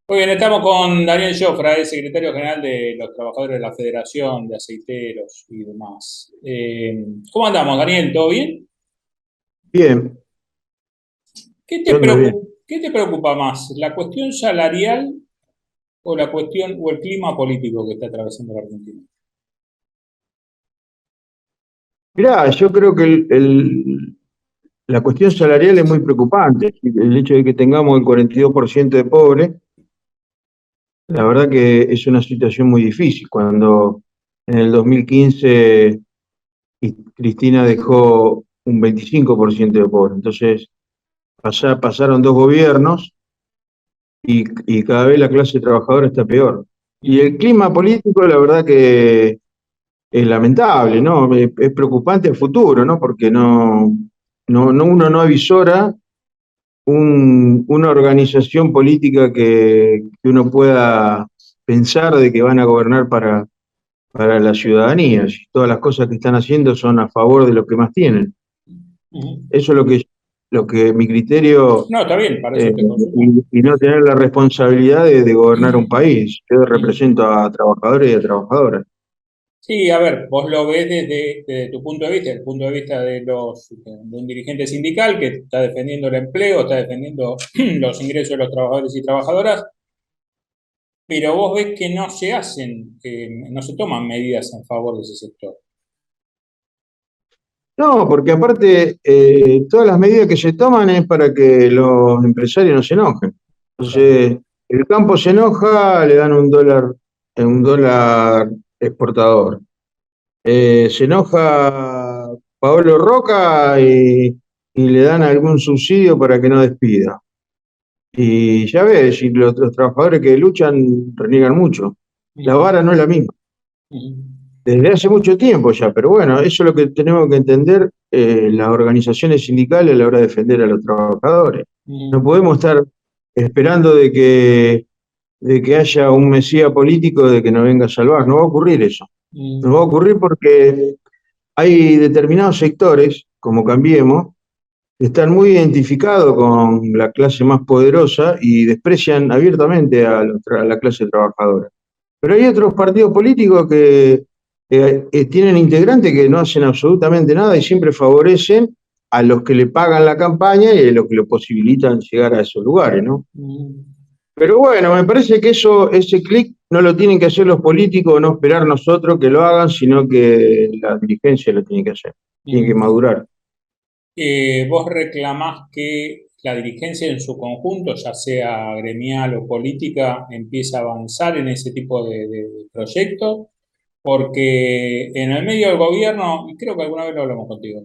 Muy bien, estamos con Daniel Jofra, el secretario general de los trabajadores de la Federación de Aceiteros y demás. ¿Cómo andamos, Daniel? ¿Todo bien? Bien, yo ando bien. ¿Qué te preocupa más, la cuestión salarial o la cuestión o el clima político que está atravesando la Argentina? Mirá, yo creo que la cuestión salarial es muy preocupante. El hecho de que tengamos el 42% de pobres, la verdad que es una situación muy difícil. Cuando en el 2015 Cristina dejó un 25% de pobres. Entonces pasaron dos gobiernos y cada vez la clase trabajadora está peor. Y el Ujú, clima político, la verdad que es lamentable, ¿no? Es preocupante a futuro, ¿no? Porque uno no avisora una organización política que uno pueda pensar de que van a gobernar para la ciudadanía. Si todas las cosas que están haciendo son a favor de los que más tienen. ujú. Eso es lo que mi criterio, No, está bien, para eso te consultamos. y no tener la responsabilidad de gobernar un país. Yo represento a trabajadores y a trabajadoras. Sí, a ver, vos lo ves desde tu punto de vista, el punto de vista de un dirigente sindical que está defendiendo el empleo, está defendiendo los ingresos de los trabajadores y trabajadoras, pero vos ves que no se hacen, no se toman medidas en favor de ese sector. No, porque aparte todas las medidas que se toman es para que los empresarios no se enojen. Claro. Entonces, el campo se enoja, le dan un dólar exportador. Se enoja Paolo Roca y le dan algún subsidio para que no despida. Y ya ves, y los trabajadores que luchan reniegan mucho. La Ujú, vara no es la misma ujú, desde hace mucho tiempo ya, pero bueno, eso es lo que tenemos que entender las organizaciones sindicales a la hora de defender a los trabajadores. No ujú, podemos estar esperando de que haya un mesías político de que nos venga a salvar. No va a ocurrir eso. No va a ujú, ocurrir porque hay determinados sectores, como Cambiemos, que están muy identificados con la clase más poderosa y desprecian abiertamente a la clase trabajadora. Pero hay otros partidos políticos que tienen integrantes que no hacen absolutamente nada y siempre favorecen a los que le pagan la campaña y a los que lo posibilitan llegar a esos lugares, ¿no? ujú, Pero bueno, me parece que ese clic no lo tienen que hacer los políticos, no esperar nosotros que lo hagan, sino que la dirigencia lo tiene que hacer, tiene que ujú. madurar. Vos reclamás que la dirigencia en su conjunto, ya sea gremial o política, empiece a avanzar en ese tipo de proyectos, porque en el medio del gobierno, y creo que alguna vez lo hablamos contigo,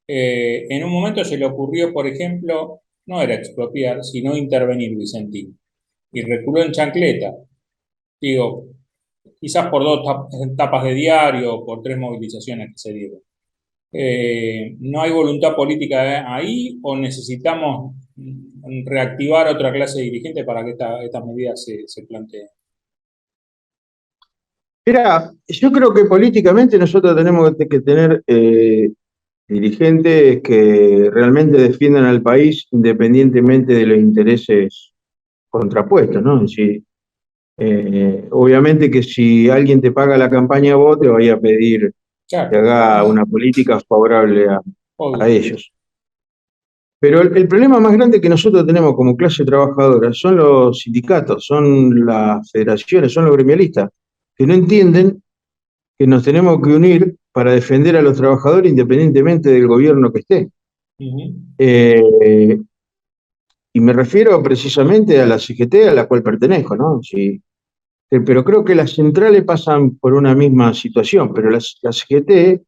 en un momento se le ocurrió, por ejemplo, no era expropiar, sino intervenir Vicentín, y reculó en chancleta. Digo, quizás por dos tapas de diario, por tres movilizaciones que se dieron. ¿No hay voluntad política ahí o necesitamos reactivar otra clase de dirigente para que estas medidas se planteen? Mira, yo creo que políticamente nosotros tenemos que tener dirigentes que realmente defiendan al país independientemente de los intereses contrapuestos, ¿no? Es decir, obviamente que si alguien te paga la campaña a vos, te vaya a pedir que Claro, haga una política favorable a obvio. ellos. Pero el problema más grande que nosotros tenemos como clase trabajadora son los sindicatos, son las federaciones, son los gremialistas, que no entienden que nos tenemos que unir para defender a los trabajadores independientemente del gobierno que esté. Ujú, Eh, y me refiero precisamente a la CGT a la cual pertenezco, ¿no? Sí, pero creo que las centrales pasan por una misma situación, pero la CGT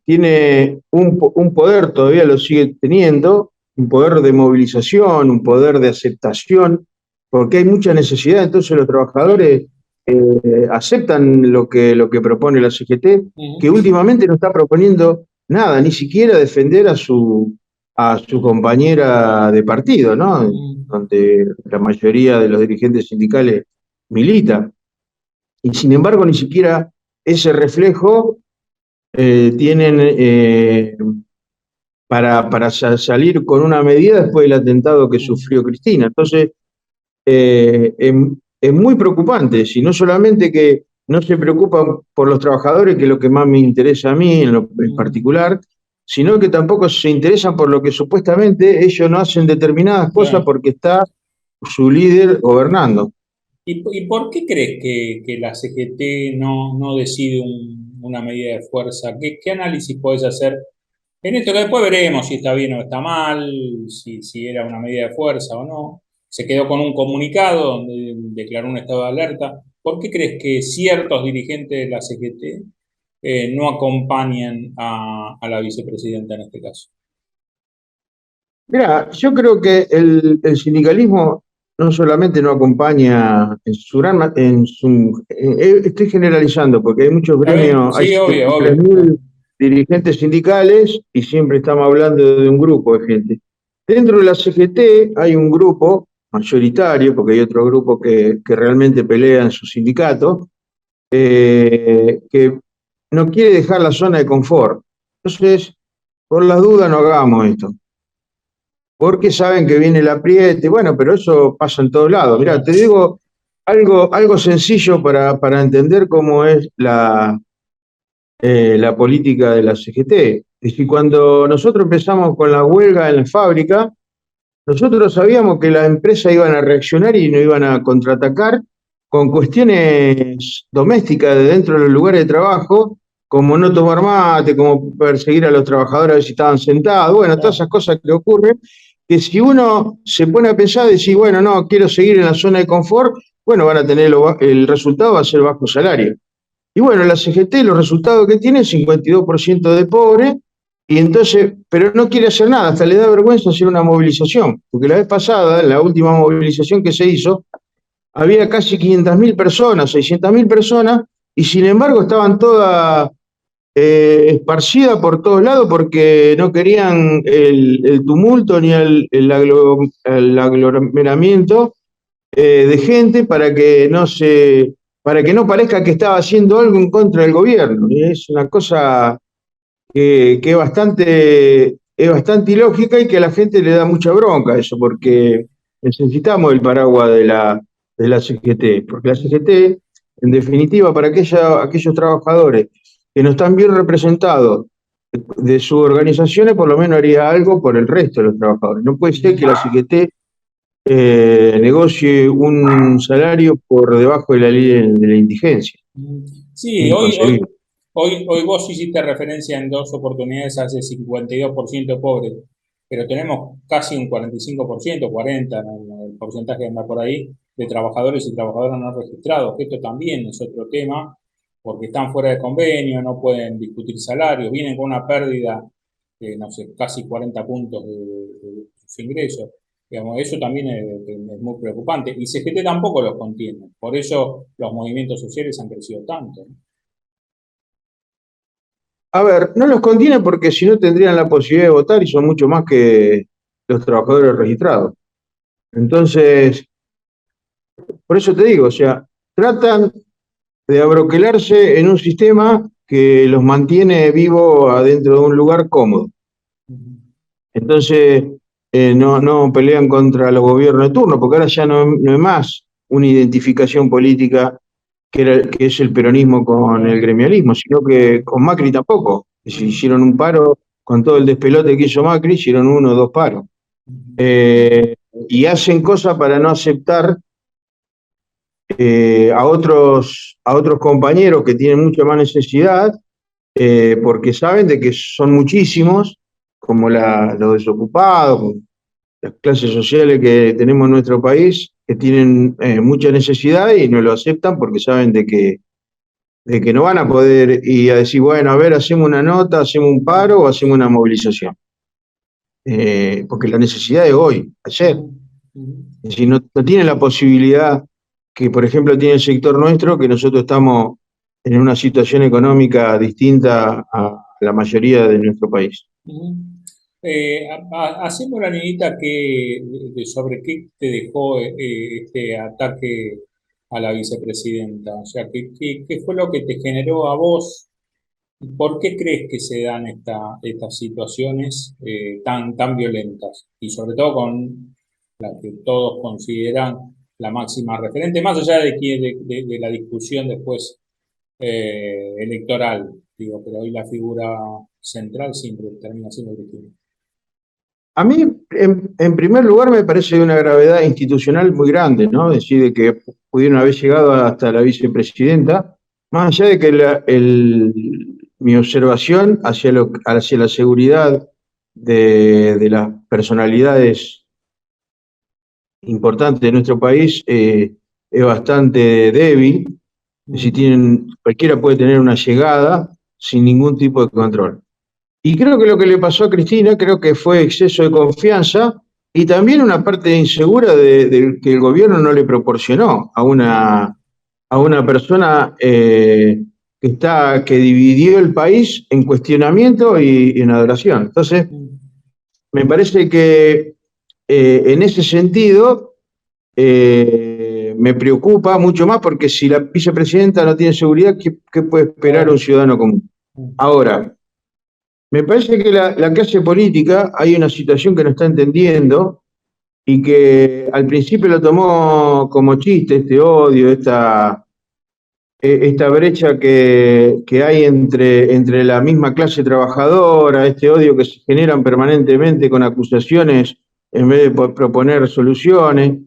tiene un poder, todavía lo sigue teniendo, un poder de movilización, un poder de aceptación, porque hay mucha necesidad, entonces los trabajadores aceptan lo que propone la CGT, que ujú, últimamente no está proponiendo nada, ni siquiera defender a su compañera de partido, ¿no? ujú. Donde la mayoría de los dirigentes sindicales milita. Y sin embargo, ni siquiera ese reflejo tienen para salir con una medida después del atentado que sufrió Cristina. Entonces, es muy preocupante, si no solamente que no se preocupan por los trabajadores, que es lo que más me interesa a mí en particular, sino que tampoco se interesan por lo que supuestamente ellos no hacen determinadas cosas Claro. porque está su líder gobernando. ¿Y por qué crees que la CGT no decide una medida de fuerza? ¿Qué análisis podés hacer en esto? Que después veremos si está bien o está mal, si era una medida de fuerza o no. Se quedó con un comunicado donde declaró un estado de alerta. ¿Por qué crees que ciertos dirigentes de la CGT no acompañan a la vicepresidenta en este caso? Mira, yo creo que el sindicalismo no solamente no acompaña en su estoy generalizando porque hay muchos ¿Está bien? gremios, hay Sí, obvio, obvio. 53.000 dirigentes sindicales y siempre estamos hablando de un grupo de gente. Dentro de la CGT hay un grupo mayoritario, porque hay otro grupo que realmente pelea en su sindicato, que no quiere dejar la zona de confort. Entonces, por las dudas no hagamos esto porque saben que viene el apriete, bueno, pero eso pasa en todos lados. Mirá, te Claro. digo algo sencillo para entender cómo es la política de la CGT. Es decir, cuando nosotros empezamos con la huelga en la fábrica, nosotros sabíamos que las empresas iban a reaccionar y no iban a contraatacar con cuestiones domésticas de dentro de los lugares de trabajo, como no tomar mate, como perseguir a los trabajadores a ver si estaban sentados, bueno, todas Claro. esas cosas que ocurren, que si uno se pone a pensar, decir, bueno, no, quiero seguir en la zona de confort, bueno, van a tener el resultado va a ser bajo salario. Y bueno, la CGT, los resultados que tiene, 52% de pobres, y entonces, pero no quiere hacer nada, hasta le da vergüenza hacer una movilización, porque la vez pasada, en la última movilización que se hizo, había casi 500.000 personas, 600.000 personas, y sin embargo estaban todas esparcidas por todos lados porque no querían el tumulto ni el aglomeramiento de gente para que no parezca que estaba haciendo algo en contra del gobierno. Y es una cosa que es bastante ilógica y que a la gente le da mucha bronca eso, porque necesitamos el paraguas de la CGT, porque la CGT, en definitiva, para aquellos trabajadores que no están bien representados de sus organizaciones, por lo menos haría algo por el resto de los trabajadores. No puede ser que la CGT negocie un salario por debajo de la ley de la indigencia. Es Sí, inconcebible. hoy vos hiciste referencia en dos oportunidades a ese 52% pobre, pero tenemos casi un 45%, 40%, ¿no? El porcentaje anda por ahí, de trabajadores y trabajadoras no registrados, que esto también es otro tema, porque están fuera de convenio, no pueden discutir salarios, vienen con una pérdida de, no sé, casi 40 puntos de sus ingresos. Digamos, eso también es muy preocupante. Y CGT tampoco los contiene. Por eso los movimientos sociales han crecido tanto, ¿no? A ver, no los contiene porque si no tendrían la posibilidad de votar y son mucho más que los trabajadores registrados. Entonces, por eso te digo, o sea, tratan de abroquelarse en un sistema que los mantiene vivos adentro de un lugar cómodo. Entonces, no pelean contra los gobiernos de turno, porque ahora ya no es más una identificación política que es el peronismo con el gremialismo, sino que con Macri tampoco. Si hicieron un paro con todo el despelote que hizo Macri, hicieron uno o dos paros. Eh, y hacen cosas para no aceptar a otros compañeros que tienen mucha más necesidad, porque saben de que son muchísimos, como los desocupados, las clases sociales que tenemos en nuestro país, que tienen mucha necesidad y no lo aceptan porque saben de que no van a poder ir a decir, bueno, a ver, hacemos una nota, hacemos un paro o hacemos una movilización. Porque la necesidad es hoy, ayer. Es decir, no tienen la posibilidad que, por ejemplo, tiene el sector nuestro, que nosotros estamos en una situación económica distinta a la mayoría de nuestro país. Ujú. Hacemos la niñita sobre qué te dejó este ataque a la vicepresidenta. O sea, ¿qué fue lo que te generó a vos? ¿Por qué crees que se dan estas situaciones tan violentas? Y sobre todo con la que todos consideran la máxima referente, más allá de la discusión después electoral, digo, pero hoy la figura central siempre termina siendo Cristina. A mí, en primer lugar, me parece de una gravedad institucional muy grande, ¿no? Es decir, de que pudieron haber llegado hasta la vicepresidenta, más allá de que mi observación hacia la seguridad de las personalidades importantes de nuestro país es bastante débil. Si cualquiera puede tener una llegada sin ningún tipo de control. Y creo que lo que le pasó a Cristina, creo que fue exceso de confianza y también una parte insegura de que el gobierno no le proporcionó a una persona que dividió el país en cuestionamiento y en adoración. Entonces, me parece que en ese sentido me preocupa mucho más porque si la vicepresidenta no tiene seguridad, ¿qué puede esperar un ciudadano común? Ahora, me parece que la clase política hay una situación que no está entendiendo y que al principio lo tomó como chiste, este odio, esta brecha que hay entre la misma clase trabajadora, este odio que se generan permanentemente con acusaciones en vez de proponer soluciones.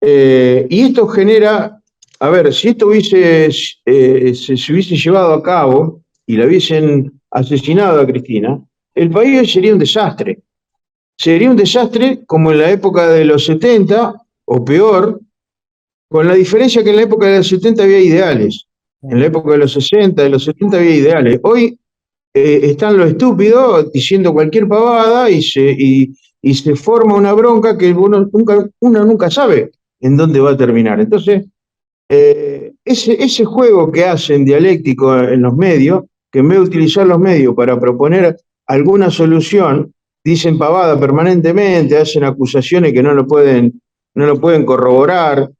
Y esto genera, a ver, si esto se hubiese llevado a cabo y la hubiesen asesinado a Cristina, el país hoy sería un desastre. Sería un desastre como en la época de los 70 o peor, con la diferencia que en la época de los 70 había ideales. En la época de los 60, de los 70 había ideales. Hoy están los estúpidos diciendo cualquier pavada y se forma una bronca que uno nunca sabe en dónde va a terminar. Entonces, ese juego que hacen dialéctico en los medios, que en vez de utilizar los medios para proponer alguna solución, dicen pavada permanentemente, hacen acusaciones que no lo pueden corroborar.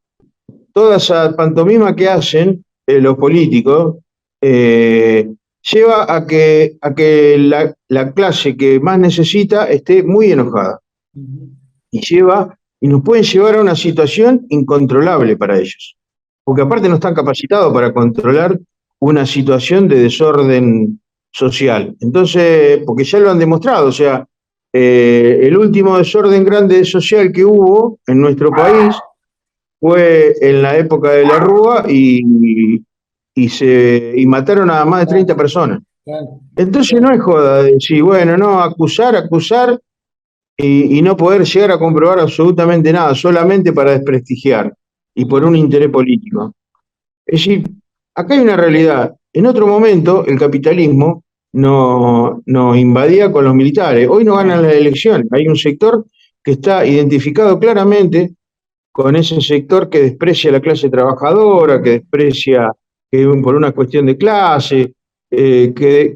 Toda esa pantomima que hacen los políticos lleva a que la clase que más necesita esté muy enojada y nos pueden llevar a una situación incontrolable para ellos, porque aparte no están capacitados para controlar una situación de desorden social. Entonces, porque ya lo han demostrado, o sea, el último desorden grande social que hubo en nuestro país fue en la época de la Rúa y mataron a más de 30 personas. Entonces no es joda de decir, bueno, no, acusar y no poder llegar a comprobar absolutamente nada, solamente para desprestigiar y por un interés político. Es decir, acá hay una realidad. En otro momento, el capitalismo no invadía con los militares. Hoy no ganan las elecciones. Hay un sector que está identificado claramente con ese sector que desprecia a la clase trabajadora, que desprecia por una cuestión de clase, que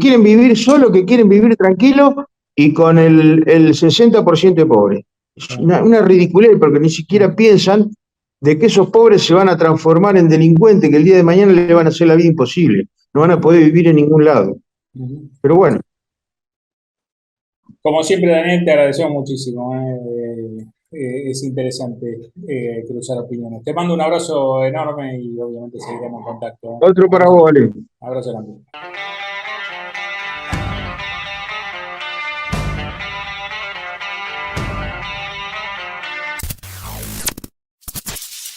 quieren vivir solo, que quieren vivir tranquilo y con el 60% de pobres. Es una ridiculez porque ni siquiera piensan de que esos pobres se van a transformar en delincuentes, que el día de mañana le van a hacer la vida imposible. No van a poder vivir en ningún lado. Pero bueno. Como siempre, Daniel, te agradecemos muchísimo. Es interesante cruzar opiniones. Te mando un abrazo enorme y obviamente seguiremos en contacto. Otro para vos, Ale. Abrazo grande.